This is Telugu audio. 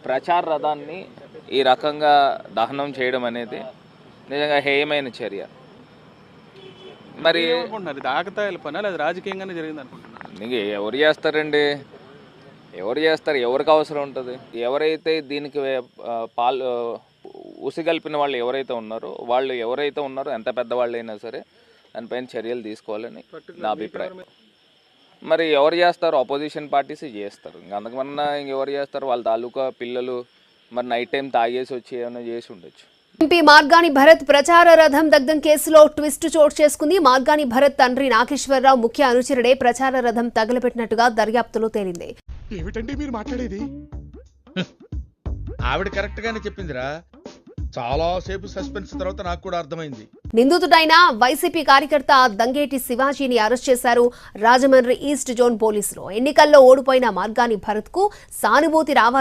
ప్రచార రథాన్ని ఈ రకంగా దహనం చేయడం అనేది నిజంగా హేయమైన చర్య. మరి ఆకతాయిల పని లేదా రాజకీయంగానే జరిగింది అనుకుంటున్నారు? ఇంక ఎవరు చేస్తారండి, ఎవరు చేస్తారు, ఎవరికి అవసరం ఉంటుంది? ఎవరైతే దీనికి ఉసిగల్పిన వాళ్ళు ఎవరైతే ఉన్నారో ఎంత పెద్దవాళ్ళైనా సరే దానిపైన చర్యలు తీసుకోవాలని నా అభిప్రాయం. మరి ఎవరు చేస్తారు? అపోజిషన్ పార్టీస్ చేస్తారు. అంతకన్నా ఇంకెవరు చేస్తారు? వాళ్ళ తాలూకా పిల్లలు మరి నైట్ టైం తాగేసి వచ్చి ఏమైనా చేసి ఉండొచ్చు. ఎంపీ మార్గాని భరత్ ప్రచార రథం దగ్ధం కేసులో ట్విస్ట్ చోటు చేసుకుంది. మార్గాని భరత్ తండ్రి నాగేశ్వరరావు ముఖ్య అనుచరుడే ప్రచార రథం తగలబెట్టినట్టుగా దర్యాప్తులో తేలింది. ఏమిటండి మీరు మాట్లాడేది? ఆవిడ కరెక్ట్ గానే చెప్పిందిరా. చాలా సేపు సస్పెన్స్ తర్వాత నాకు కూడా అర్థమైంది. నిందితుడైన వైసీపీ కార్యకర్త దంగేటి శివాజీని అరెస్ట్ చేశారు రాజమండ్రి ఈస్ట్ జోన్ పోలీసులు. ఎన్నికల్లో ఓడిపోయిన మార్గాని భరత్ కు సానుభూతి రావాలి